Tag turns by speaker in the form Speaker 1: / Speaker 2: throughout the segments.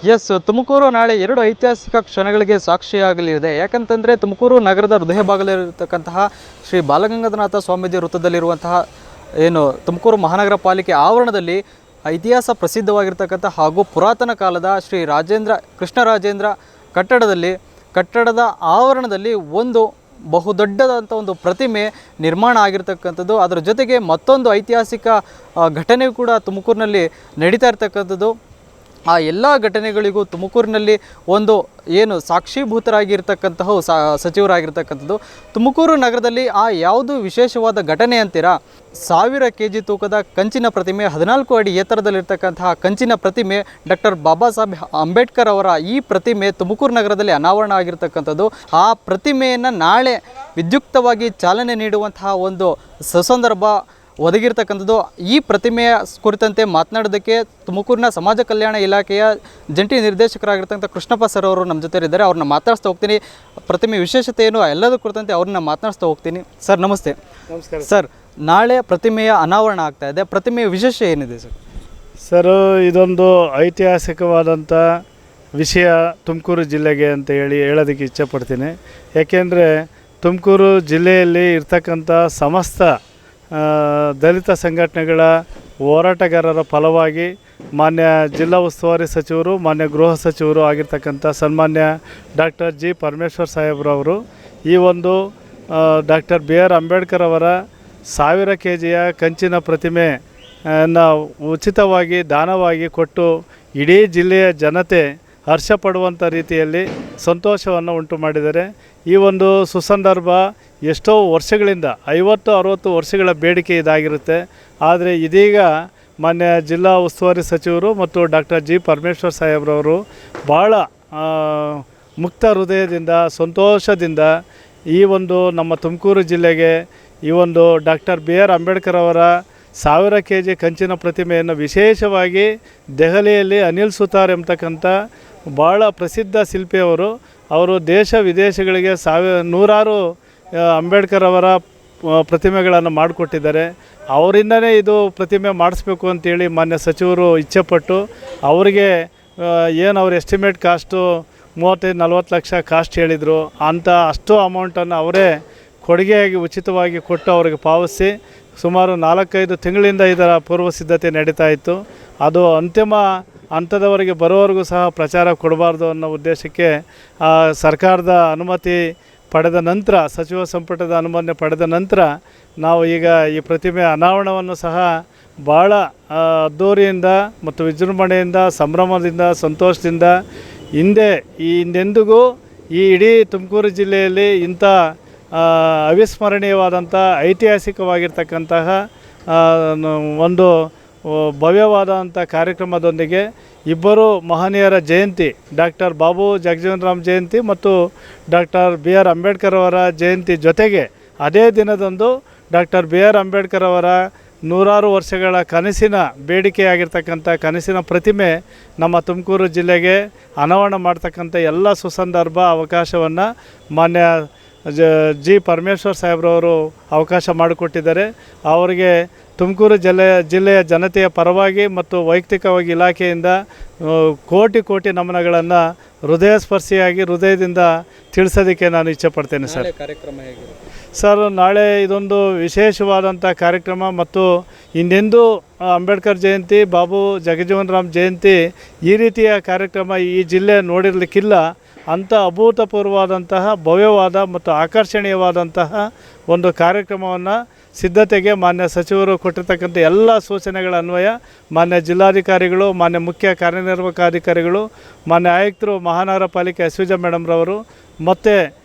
Speaker 1: S, Tumakuru ನಾಳೆ ಎರಡು ಐತಿಹಾಸಿಕ ಕ್ಷಣಗಳಿಗೆ ಸಾಕ್ಷಿಯಾಗಲಿದೆ. ಯಾಕಂತಂದರೆ ತುಮಕೂರು ನಗರದ ಹೃದಯ ಭಾಗದಲ್ಲಿರತಕ್ಕಂತಹ ಶ್ರೀ ಬಾಲಗಂಗಾಧರನಾಥ ಸ್ವಾಮೀಜಿ ವೃತ್ತದಲ್ಲಿರುವಂತಹ ಏನು ತುಮಕೂರು ಮಹಾನಗರ ಪಾಲಿಕೆ ಆವರಣದಲ್ಲಿ ಇತಿಹಾಸ ಪ್ರಸಿದ್ಧವಾಗಿರ್ತಕ್ಕಂಥ ಹಾಗೂ ಪುರಾತನ ಕಾಲದ ಶ್ರೀ ಕೃಷ್ಣರಾಜೇಂದ್ರ ಕಟ್ಟಡದ ಆವರಣದಲ್ಲಿ ಒಂದು ಬಹುದೊಡ್ಡದಂಥ ಒಂದು ಪ್ರತಿಮೆ ನಿರ್ಮಾಣ ಆಗಿರ್ತಕ್ಕಂಥದ್ದು. ಅದರ ಜೊತೆಗೆ ಮತ್ತೊಂದು ಐತಿಹಾಸಿಕ ಘಟನೆಯೂ ಕೂಡ ತುಮಕೂರಿನಲ್ಲಿ ನಡೀತಾ ಇರ್ತಕ್ಕಂಥದ್ದು. ಆ ಎಲ್ಲ ಘಟನೆಗಳಿಗೂ ತುಮಕೂರಿನಲ್ಲಿ ಒಂದು ಏನು ಸಾಕ್ಷೀಭೂತರಾಗಿರ್ತಕ್ಕಂತಹ ಸಚಿವರಾಗಿರ್ತಕ್ಕಂಥದ್ದು. ತುಮಕೂರು ನಗರದಲ್ಲಿ ಆ ಯಾವುದು ವಿಶೇಷವಾದ ಘಟನೆ ಅಂತೀರಾ? 1000 kg ತೂಕದ ಕಂಚಿನ ಪ್ರತಿಮೆ, 14 ಅಡಿ ಎತ್ತರದಲ್ಲಿರ್ತಕ್ಕಂತಹ ಕಂಚಿನ ಪ್ರತಿಮೆ, ಡಾಕ್ಟರ್ ಬಾಬಾ ಸಾಹೇಬ್ ಅಂಬೇಡ್ಕರ್ ಅವರ ಈ ಪ್ರತಿಮೆ ತುಮಕೂರು ನಗರದಲ್ಲಿ ಅನಾವರಣ ಆಗಿರ್ತಕ್ಕಂಥದ್ದು. ಆ ಪ್ರತಿಮೆಯನ್ನು ನಾಳೆ ವಿದ್ಯುಕ್ತವಾಗಿ ಚಾಲನೆ ನೀಡುವಂತಹ ಒಂದು ಸುಸಂದರ್ಭ ಒದಗಿರ್ತಕ್ಕಂಥದ್ದು. ಈ ಪ್ರತಿಮೆಯ ಕುರಿತಂತೆ ಮಾತನಾಡೋದಕ್ಕೆ ತುಮಕೂರಿನ ಸಮಾಜ ಕಲ್ಯಾಣ ಇಲಾಖೆಯ ಜಂಟಿ ನಿರ್ದೇಶಕರಾಗಿರ್ತಕ್ಕಂಥ ಕೃಷ್ಣಪ್ಪ ಸರ್ ಅವರು ನಮ್ಮ ಜೊತೆ ಇದ್ದಾರೆ. ಅವ್ರನ್ನ ಮಾತಾಡಿಸ್ತಾ ಹೋಗ್ತೀನಿ. ಪ್ರತಿಮೆ ವಿಶೇಷತೆ ಏನು ಎಲ್ಲದರ ಕುರಿತಂತೆ ಅವ್ರನ್ನ ಮಾತನಾಡಿಸ್ತಾ ಹೋಗ್ತೀನಿ. ಸರ್ ನಮಸ್ತೆ.
Speaker 2: ನಮಸ್ಕಾರ
Speaker 1: ಸರ್. ನಾಳೆ ಪ್ರತಿಮೆಯ ಅನಾವರಣ ಆಗ್ತಾ ಇದೆ. ಪ್ರತಿಮೆಯ ವಿಶೇಷ ಏನಿದೆ ಸರ್?
Speaker 2: ಸರ್, ಇದೊಂದು ಐತಿಹಾಸಿಕವಾದಂಥ ವಿಷಯ ತುಮಕೂರು ಜಿಲ್ಲೆಗೆ ಅಂತ ಹೇಳೋದಕ್ಕೆ ಇಚ್ಛೆಪಡ್ತೀನಿ. ಯಾಕೆಂದರೆ ತುಮಕೂರು ಜಿಲ್ಲೆಯಲ್ಲಿ ಇರ್ತಕ್ಕಂಥ ಸಮಸ್ತ ದಲಿತ ಸಂಘಟನೆಗಳ ಹೋರಾಟಗಾರರ ಫಲವಾಗಿ ಮಾನ್ಯ ಜಿಲ್ಲಾ ಉಸ್ತುವಾರಿ ಸಚಿವರು, ಮಾನ್ಯ ಗೃಹ ಸಚಿವರು ಆಗಿರ್ತಕ್ಕಂಥ ಸನ್ಮಾನ್ಯ ಡಾಕ್ಟರ್ ಜಿ ಪರಮೇಶ್ವರ್ ಸಾಹೇಬ್ರವರು ಈ ಒಂದು ಡಾಕ್ಟರ್ ಬಿ ಆರ್ ಅಂಬೇಡ್ಕರ್ ಅವರ 1000 kg ಕಂಚಿನ ಪ್ರತಿಮೆಯನ್ನು ಉಚಿತವಾಗಿ ದಾನವಾಗಿ ಕೊಟ್ಟು ಇಡೀ ಜಿಲ್ಲೆಯ ಜನತೆ ಹರ್ಷ ಪಡುವಂಥ ರೀತಿಯಲ್ಲಿ ಸಂತೋಷವನ್ನು ಉಂಟು ಮಾಡಿದ್ದಾರೆ. ಈ ಒಂದು ಸುಸಂದರ್ಭ ಎಷ್ಟೋ ವರ್ಷಗಳಿಂದ 50-60 ವರ್ಷಗಳ ಬೇಡಿಕೆ ಇದಾಗಿರುತ್ತೆ. ಆದರೆ ಇದೀಗ ಮಾನ್ಯ ಜಿಲ್ಲಾ ಉಸ್ತುವಾರಿ ಸಚಿವರು ಮತ್ತು ಡಾಕ್ಟರ್ ಜಿ ಪರಮೇಶ್ವರ್ ಸಾಹೇಬ್ರವರು ಭಾಳ ಮುಕ್ತ ಹೃದಯದಿಂದ ಸಂತೋಷದಿಂದ ಈ ಒಂದು ನಮ್ಮ ತುಮಕೂರು ಜಿಲ್ಲೆಗೆ ಈ ಒಂದು ಡಾಕ್ಟರ್ ಬಿ ಆರ್ ಅಂಬೇಡ್ಕರ್ ಅವರ 1000 kg ಕಂಚಿನ ಪ್ರತಿಮೆಯನ್ನು ವಿಶೇಷವಾಗಿ ದೆಹಲಿಯಲ್ಲಿ ಅನಿಲ್ ಸುತಾರ್ ಎಂಬತಕ್ಕಂಥ ಭಾಳ ಪ್ರಸಿದ್ಧ ಶಿಲ್ಪಿಯವರು ದೇಶ ವಿದೇಶಗಳಿಗೆ ನೂರಾರು ಅಂಬೇಡ್ಕರ್ ಅವರ ಪ್ರತಿಮೆಗಳನ್ನು ಮಾಡಿಕೊಟ್ಟಿದ್ದಾರೆ. ಅವರಿಂದನೇ ಇದು ಪ್ರತಿಮೆ ಮಾಡಿಸ್ಬೇಕು ಅಂತೇಳಿ ಮಾನ್ಯ ಸಚಿವರು ಇಚ್ಛೆಪಟ್ಟು ಅವರಿಗೆ ಏನು ಅವ್ರ ಎಸ್ಟಿಮೇಟ್ ಕಾಸ್ಟು 35-40 ಲಕ್ಷ ಕಾಸ್ಟ್ ಹೇಳಿದರು. ಅಷ್ಟು ಅಮೌಂಟನ್ನು ಅವರೇ ಕೊಡುಗೆಯಾಗಿ ಉಚಿತವಾಗಿ ಕೊಟ್ಟು ಅವರಿಗೆ ಪಾವತಿಸಿ ಸುಮಾರು 4-5 ತಿಂಗಳಿಂದ ಇದರ ಪೂರ್ವ ಸಿದ್ಧತೆ ನಡೀತಾ ಇತ್ತು. ಅದು ಅಂತಿಮ ಹಂತದವರೆಗೆ ಬರೋವರೆಗೂ ಸಹ ಪ್ರಚಾರ ಕೊಡಬಾರ್ದು ಅನ್ನೋ ಉದ್ದೇಶಕ್ಕೆ ಸರ್ಕಾರದ ಅನುಮತಿ ಪಡೆದ ನಂತರ, ಸಚಿವ ಸಂಪುಟದ ಅನುಮೋದನೆ ಪಡೆದ ನಂತರ ನಾವು ಈಗ ಈ ಪ್ರತಿಮೆ ಅನಾವರಣವನ್ನು ಸಹ ಭಾಳ ಅದ್ದೂರಿಯಿಂದ ಮತ್ತು ವಿಜೃಂಭಣೆಯಿಂದ, ಸಂಭ್ರಮದಿಂದ, ಸಂತೋಷದಿಂದ ಹಿಂದೆಂದಿಗೂ ಈ ಇಡೀ ತುಮಕೂರು ಜಿಲ್ಲೆಯಲ್ಲಿ ಇಂಥ ಅವಿಸ್ಮರಣೀಯವಾದಂಥ ಐತಿಹಾಸಿಕವಾಗಿರ್ತಕ್ಕಂತಹ ಒಂದು ಭವ್ಯವಾದಂಥ ಕಾರ್ಯಕ್ರಮದೊಂದಿಗೆ ಇಬ್ಬರು ಮಹನೀಯರ ಜಯಂತಿ, ಡಾಕ್ಟರ್ ಬಾಬು ಜಗಜೀವನ್ ರಾಮ್ ಜಯಂತಿ ಮತ್ತು ಡಾಕ್ಟರ್ ಬಿ ಆರ್ ಅಂಬೇಡ್ಕರ್ ಅವರ ಜಯಂತಿ ಜೊತೆಗೆ ಅದೇ ದಿನದಂದು ಡಾಕ್ಟರ್ ಬಿ ಆರ್ ಅಂಬೇಡ್ಕರ್ ಅವರ 100 ವರ್ಷಗಳ ಕನಸಿನ ಬೇಡಿಕೆಯಾಗಿರ್ತಕ್ಕಂಥ ಕನಸಿನ ಪ್ರತಿಮೆ ನಮ್ಮ ತುಮಕೂರು ಜಿಲ್ಲೆಗೆ ಅನಾವರಣ ಮಾಡ್ತಕ್ಕಂಥ ಎಲ್ಲ ಸುಸಂದರ್ಭ ಅವಕಾಶವನ್ನು ಮಾನ್ಯ ಜಿ ಪರಮೇಶ್ವರ್ ಸಾಹೇಬ್ರವರು ಅವಕಾಶ ಮಾಡಿಕೊಟ್ಟಿದ್ದಾರೆ. ಅವರಿಗೆ ತುಮಕೂರು ಜಿಲ್ಲೆಯ ಜನತೆಯ ಪರವಾಗಿ ಮತ್ತು ವೈಯಕ್ತಿಕವಾಗಿ ಇಲಾಖೆಯಿಂದ ಕೋಟಿ ನಮನಗಳನ್ನು ಹೃದಯಸ್ಪರ್ಶಿಯಾಗಿ ಹೃದಯದಿಂದ ತಿಳಿಸೋದಕ್ಕೆ ನಾನು ಇಚ್ಛೆಪಡ್ತೇನೆ. ಸರ್,
Speaker 1: ಕಾರ್ಯಕ್ರಮ ಹೇಗಿದೆ
Speaker 2: ಸರ್? ನಾಳೆ ಇದೊಂದು ವಿಶೇಷವಾದಂಥ ಕಾರ್ಯಕ್ರಮ ಮತ್ತು ಇನ್ನೆಂದೂ ಅಂಬೇಡ್ಕರ್ ಜಯಂತಿ, ಬಾಬು ಜಗಜೀವನ್ ರಾಮ್ ಜಯಂತಿ ಈ ರೀತಿಯ ಕಾರ್ಯಕ್ರಮ ಈ ಜಿಲ್ಲೆ ನೋಡಿರಲಿಕ್ಕಿಲ್ಲ. ಅಂಥ ಅಭೂತಪೂರ್ವವಾದಂತಹ ಭವ್ಯವಾದ ಮತ್ತು ಆಕರ್ಷಣೀಯವಾದಂತಹ ಒಂದು ಕಾರ್ಯಕ್ರಮವನ್ನು ಸಿದ್ಧತೆಗೆ ಮಾನ್ಯ ಸಚಿವರು ಕೊಟ್ಟಿರ್ತಕ್ಕಂಥ ಎಲ್ಲ ಸೂಚನೆಗಳ ಅನ್ವಯ ಮಾನ್ಯ ಜಿಲ್ಲಾಧಿಕಾರಿಗಳು, ಮಾನ್ಯ ಮುಖ್ಯ ಕಾರ್ಯನಿರ್ವಾಹಕ ಅಧಿಕಾರಿಗಳು, ಮಾನ್ಯ ಆಯುಕ್ತರು, ಮಹಾನಗರ ಪಾಲಿಕೆ ಎಸ್.ವಿ.ಜ. ಮೇಡಮ್ರವರು ಮತ್ತು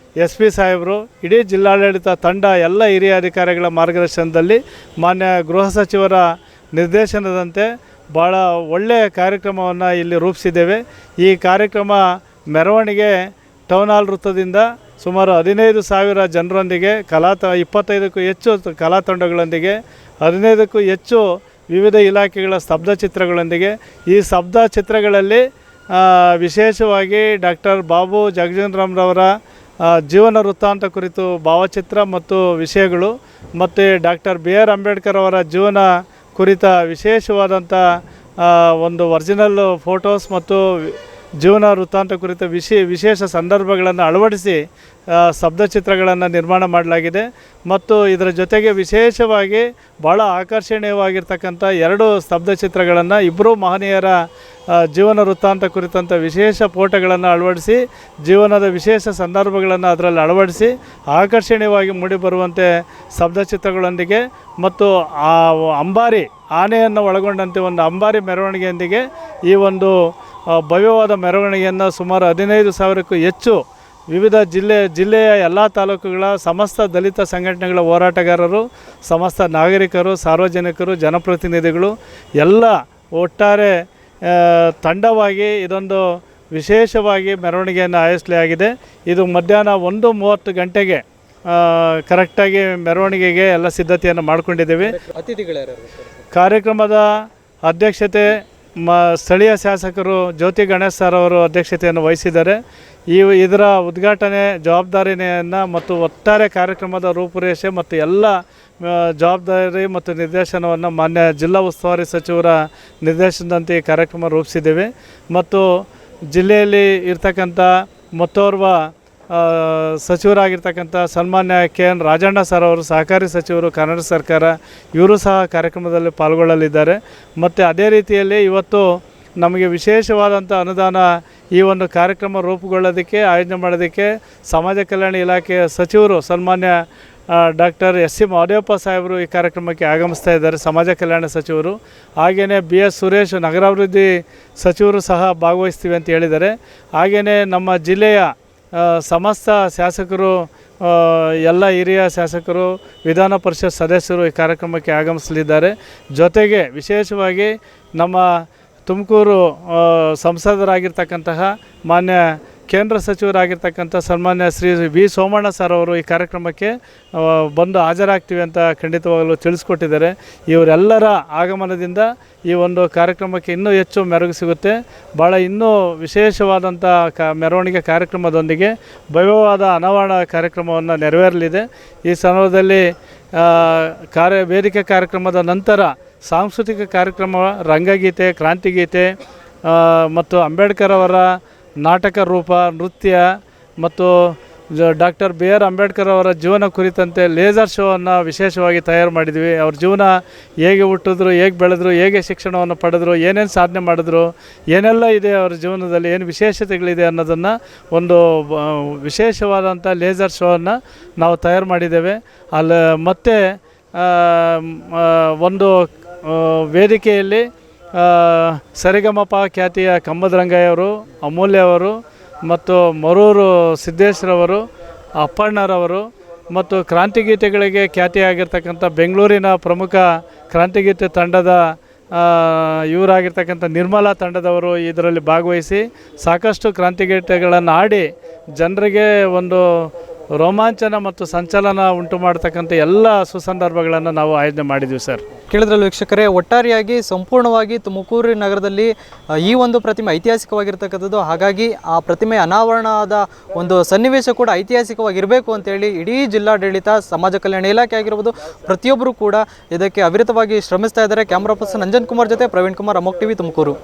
Speaker 2: SP ಸಾಹೇಬರು, ಇಡೀ ಜಿಲ್ಲಾಡಳಿತ ತಂಡ, ಎಲ್ಲ ಹಿರಿಯ ಅಧಿಕಾರಿಗಳ ಮಾರ್ಗದರ್ಶನದಲ್ಲಿ ಮಾನ್ಯ ಗೃಹ ಸಚಿವರ ನಿರ್ದೇಶನದಂತೆ ಭಾಳ ಒಳ್ಳೆಯ ಕಾರ್ಯಕ್ರಮವನ್ನು ಇಲ್ಲಿ ರೂಪಿಸಿದ್ದೇವೆ. ಈ ಕಾರ್ಯಕ್ರಮ ಮೆರವಣಿಗೆ ಟೌನ್ ಹಾಲ್ ವೃತ್ತದಿಂದ ಸುಮಾರು 15,000 ಜನರೊಂದಿಗೆ 25ಕ್ಕೂ ಹೆಚ್ಚು ಕಲಾ ತಂಡಗಳೊಂದಿಗೆ 15ಕ್ಕೂ ಹೆಚ್ಚು ವಿವಿಧ ಇಲಾಖೆಗಳ ಸ್ತಬ್ಧ ಚಿತ್ರಗಳೊಂದಿಗೆ, ಈ ಸ್ತಬ್ಧ ಚಿತ್ರಗಳಲ್ಲಿ ವಿಶೇಷವಾಗಿ ಡಾಕ್ಟರ್ ಬಾಬು ಜಗಜೀವನ್ ರಾಮ್ರವರ ಜೀವನ ವೃತ್ತಾಂತ ಕುರಿತು ಭಾವಚಿತ್ರ ಮತ್ತು ವಿಷಯಗಳು, ಮತ್ತು ಡಾಕ್ಟರ್ ಬಿ ಆರ್ ಅಂಬೇಡ್ಕರ್ ಅವರ ಜೀವನ ಕುರಿತ ವಿಶೇಷವಾದಂಥ ಒಂದು ಒರಿಜಿನಲ್ ಫೋಟೋಸ್ ಮತ್ತು ಜೀವನ ವೃತ್ತಾಂತ ಕುರಿತ ವಿಶೇಷ ಸಂದರ್ಭಗಳನ್ನು ಅಳವಡಿಸಿ ಸ್ತಬ್ಧಚಿತ್ರಗಳನ್ನು ನಿರ್ಮಾಣ ಮಾಡಲಾಗಿದೆ. ಮತ್ತು ಇದರ ಜೊತೆಗೆ ವಿಶೇಷವಾಗಿ ಭಾಳ ಆಕರ್ಷಣೀಯವಾಗಿರ್ತಕ್ಕಂಥ 2 ಸ್ತಬ್ಧಚಿತ್ರಗಳನ್ನು ಇಬ್ಬರು ಮಹನೀಯರ ಜೀವನ ವೃತ್ತಾಂತ ಕುರಿತಂಥ ವಿಶೇಷ ಫೋಟೋಗಳನ್ನು ಅಳವಡಿಸಿ ಜೀವನದ ವಿಶೇಷ ಸಂದರ್ಭಗಳನ್ನು ಅದರಲ್ಲಿ ಅಳವಡಿಸಿ ಆಕರ್ಷಣೀಯವಾಗಿ ಮೂಡಿಬರುವಂತೆ ಸ್ತಬ್ಧಚಿತ್ರಗಳೊಂದಿಗೆ ಮತ್ತು ಆ ಅಂಬಾರಿ ಆನೆಯನ್ನು ಒಳಗೊಂಡಂತೆ ಒಂದು ಅಂಬಾರಿ ಮೆರವಣಿಗೆಯೊಂದಿಗೆ ಈ ಒಂದು ಭವ್ಯವಾದ ಮೆರವಣಿಗೆಯನ್ನು ಸುಮಾರು 15,000ಕ್ಕೂ ಹೆಚ್ಚು ವಿವಿಧ ಜಿಲ್ಲೆಯ ಎಲ್ಲ ತಾಲೂಕುಗಳ ಸಮಸ್ತ ದಲಿತ ಸಂಘಟನೆಗಳ ಹೋರಾಟಗಾರರು, ಸಮಸ್ತ ನಾಗರಿಕರು, ಸಾರ್ವಜನಿಕರು, ಜನಪ್ರತಿನಿಧಿಗಳು ಎಲ್ಲ ಒಟ್ಟಾರೆ ತಂಡವಾಗಿ ಇದೊಂದು ವಿಶೇಷವಾಗಿ ಮೆರವಣಿಗೆಯನ್ನು ಆಯೋಜಿಸಲಾಗಿದೆ. ಇದು ಮಧ್ಯಾಹ್ನ 1:30 ಗಂಟೆಗೆ ಕರೆಕ್ಟಾಗಿ ಮೆರವಣಿಗೆಗೆ ಎಲ್ಲ ಸಿದ್ಧತೆಯನ್ನು ಮಾಡಿಕೊಂಡಿದ್ದೇವೆ.
Speaker 1: ಅತಿಥಿಗಳ್ಯಾರು?
Speaker 2: ಕಾರ್ಯಕ್ರಮದ ಅಧ್ಯಕ್ಷತೆ ಸ್ಥಳೀಯ ಶಾಸಕರು ಜ್ಯೋತಿ ಗಣೇಶ್ ಸರ್ ಅವರು ಅಧ್ಯಕ್ಷತೆಯನ್ನು ವಹಿಸಿದ್ದಾರೆ. ಇದರ ಉದ್ಘಾಟನೆ ಜವಾಬ್ದಾರಿಯನ್ನು ಮತ್ತು ಒಟ್ಟಾರೆ ಕಾರ್ಯಕ್ರಮದ ರೂಪುರೇಷೆ ಮತ್ತು ಎಲ್ಲ ಜವಾಬ್ದಾರಿ ಮತ್ತು ನಿರ್ದೇಶನವನ್ನು ಮಾನ್ಯ ಜಿಲ್ಲಾ ಉಸ್ತುವಾರಿ ಸಚಿವರ ನಿರ್ದೇಶನದಂತೆ ಈ ಕಾರ್ಯಕ್ರಮ ರೂಪಿಸಿದ್ದೇವೆ. ಮತ್ತು ಜಿಲ್ಲೆಯಲ್ಲಿ ಇರ್ತಕ್ಕಂಥ ಮತ್ತೋರ್ವ ಸಚಿವರಾಗಿರ್ತಕ್ಕಂಥ ಸನ್ಮಾನ್ಯ KN ರಾಜಣ್ಣ ಸರ್ ಅವರು ಸಹಕಾರಿ ಸಚಿವರು, ಕರ್ನಾಟಕ ಸರ್ಕಾರ, ಇವರು ಸಹ ಕಾರ್ಯಕ್ರಮದಲ್ಲಿ ಪಾಲ್ಗೊಳ್ಳಲಿದ್ದಾರೆ. ಮತ್ತು ಅದೇ ರೀತಿಯಲ್ಲಿ ಇವತ್ತು ನಮಗೆ ವಿಶೇಷವಾದಂಥ ಅನುದಾನ ಈ ಒಂದು ಕಾರ್ಯಕ್ರಮ ರೂಪುಗೊಳ್ಳೋದಕ್ಕೆ ಆಯೋಜನೆ ಮಾಡೋದಕ್ಕೆ ಸಮಾಜ ಕಲ್ಯಾಣ ಇಲಾಖೆಯ ಸಚಿವರು ಸನ್ಮಾನ್ಯ ಡಾಕ್ಟರ್ SC ಮಹದೇವಪ್ಪ ಸಾಹೇಬರು ಈ ಕಾರ್ಯಕ್ರಮಕ್ಕೆ ಆಗಮಿಸ್ತಾ ಇದ್ದಾರೆ, ಸಮಾಜ ಕಲ್ಯಾಣ ಸಚಿವರು. ಹಾಗೆಯೇ BS ಸುರೇಶ್ ನಗರಾಭಿವೃದ್ಧಿ ಸಚಿವರು ಸಹ ಭಾಗವಹಿಸ್ತೀವಿ ಅಂತ ಹೇಳಿದ್ದಾರೆ. ಹಾಗೆಯೇ ನಮ್ಮ ಜಿಲ್ಲೆಯ ಸಮಸ್ತ ಶಾಸಕರು, ಎಲ್ಲ ಹಿರಿಯ ಶಾಸಕರು, ವಿಧಾನ ಪರಿಷತ್ ಸದಸ್ಯರು ಈ ಕಾರ್ಯಕ್ರಮಕ್ಕೆ ಆಗಮಿಸಲಿದ್ದಾರೆ. ಜೊತೆಗೆ ವಿಶೇಷವಾಗಿ ನಮ್ಮ ತುಮಕೂರು ಸಂಸದರಾಗಿರ್ತಕ್ಕಂತಹ ಮಾನ್ಯ ಕೇಂದ್ರ ಸಚಿವರಾಗಿರ್ತಕ್ಕಂಥ ಸನ್ಮಾನ್ಯ ಶ್ರೀ V ಸೋಮಣ್ಣ ಸರ್ ಅವರು ಈ ಕಾರ್ಯಕ್ರಮಕ್ಕೆ ಬಂದು ಹಾಜರಾಗ್ತೀವಿ ಅಂತ ಖಂಡಿತವಾಗಲೂ ತಿಳಿಸ್ಕೊಟ್ಟಿದ್ದಾರೆ. ಇವರೆಲ್ಲರ ಆಗಮನದಿಂದ ಈ ಒಂದು ಕಾರ್ಯಕ್ರಮಕ್ಕೆ ಇನ್ನೂ ಹೆಚ್ಚು ಮೆರುಗು ಸಿಗುತ್ತೆ. ಭಾಳ ಇನ್ನೂ ವಿಶೇಷವಾದಂಥ ಮೆರವಣಿಗೆ ಕಾರ್ಯಕ್ರಮದೊಂದಿಗೆ ಭವ್ಯವಾದ ಅನಾವರಣ ಕಾರ್ಯಕ್ರಮವನ್ನು ನೆರವೇರಲಿದೆ. ಈ ಸಂದರ್ಭದಲ್ಲಿ ವೇದಿಕೆ ಕಾರ್ಯಕ್ರಮದ ನಂತರ ಸಾಂಸ್ಕೃತಿಕ ಕಾರ್ಯಕ್ರಮ, ರಂಗಗೀತೆ, ಕ್ರಾಂತಿಗೀತೆ ಮತ್ತು ಅಂಬೇಡ್ಕರ್ ಅವರ ನಾಟಕ ರೂಪ, ನೃತ್ಯ ಮತ್ತು ಡಾಕ್ಟರ್ BR ಅಂಬೇಡ್ಕರ್ ಅವರ ಜೀವನ ಕುರಿತಂತೆ ಲೇಸರ್ ಶೋವನ್ನು ವಿಶೇಷವಾಗಿ ತಯಾರು ಮಾಡಿದ್ವಿ. ಅವ್ರ ಜೀವನ ಹೇಗೆ ಹುಟ್ಟಿದ್ರು, ಹೇಗೆ ಬೆಳೆದ್ರು, ಹೇಗೆ ಶಿಕ್ಷಣವನ್ನು ಪಡೆದ್ರು, ಏನೇನು ಸಾಧನೆ ಮಾಡಿದ್ರು, ಏನೆಲ್ಲ ಇದೆ ಅವ್ರ ಜೀವನದಲ್ಲಿ, ಏನು ವಿಶೇಷತೆಗಳಿದೆ ಅನ್ನೋದನ್ನು ಒಂದು ವಿಶೇಷವಾದಂಥ ಲೇಸರ್ ಶೋವನ್ನು ನಾವು ತಯಾರು ಮಾಡಿದ್ದೇವೆ. ಅಲ್ಲಿ ಮತ್ತೆ ಒಂದು ವೇದಿಕೆಯಲ್ಲಿ ಸರಿಗಮಪ ಖ್ಯಾತಿಯ ಕಂಬದ ರಂಗಯ್ಯವರು, ಅಮೂಲ್ಯ ಅವರು ಮತ್ತು ಮರೂರು ಸಿದ್ದೇಶ್ರವರು, ಅಪ್ಪಣ್ಣರವರು ಮತ್ತು ಕ್ರಾಂತಿಗೀತೆಗಳಿಗೆ ಖ್ಯಾತಿಯಾಗಿರ್ತಕ್ಕಂಥ ಬೆಂಗಳೂರಿನ ಪ್ರಮುಖ ಕ್ರಾಂತಿಗೀತೆ ತಂಡದ ಇವರಾಗಿರ್ತಕ್ಕಂಥ ನಿರ್ಮಲಾ ತಂಡದವರು ಇದರಲ್ಲಿ ಭಾಗವಹಿಸಿ ಸಾಕಷ್ಟು ಕ್ರಾಂತಿಗೀತೆಗಳನ್ನು ಹಾಡಿ ಜನರಿಗೆ ಒಂದು ರೋಮಾಂಚನ ಮತ್ತು ಸಂಚಲನ ಉಂಟು ಮಾಡ್ತಕ್ಕಂಥ ಎಲ್ಲ ಸುಸಂದರ್ಭಗಳನ್ನು ನಾವು ಆಯೋಜನೆ ಮಾಡಿದ್ವಿ ಸರ್.
Speaker 1: ಕೇಳಿದ್ರಲ್ಲ ವೀಕ್ಷಕರೇ, ಒಟ್ಟಾರೆಯಾಗಿ ಸಂಪೂರ್ಣವಾಗಿ ತುಮಕೂರು ನಗರದಲ್ಲಿ ಈ ಒಂದು ಪ್ರತಿಮೆ ಐತಿಹಾಸಿಕವಾಗಿರ್ತಕ್ಕಂಥದ್ದು. ಹಾಗಾಗಿ ಆ ಪ್ರತಿಮೆ ಅನಾವರಣದ ಒಂದು ಸನ್ನಿವೇಶ ಕೂಡ ಐತಿಹಾಸಿಕವಾಗಿರಬೇಕು ಅಂತೇಳಿ ಇಡೀ ಜಿಲ್ಲಾಡಳಿತ, ಸಮಾಜ ಕಲ್ಯಾಣ ಇಲಾಖೆ ಆಗಿರ್ಬೋದು, ಪ್ರತಿಯೊಬ್ಬರು ಕೂಡ ಇದಕ್ಕೆ ಅವಿರತವಾಗಿ ಶ್ರಮಿಸ್ತಾ ಇದ್ದಾರೆ. ಕ್ಯಾಮ್ರಾ ಪರ್ಸನ್ ಅಂಜನ್ ಕುಮಾರ್ ಜೊತೆ ಪ್ರವೀಣ್ ಕುಮಾರ್, ಅಮೋಕ್ TV, ತುಮಕೂರು.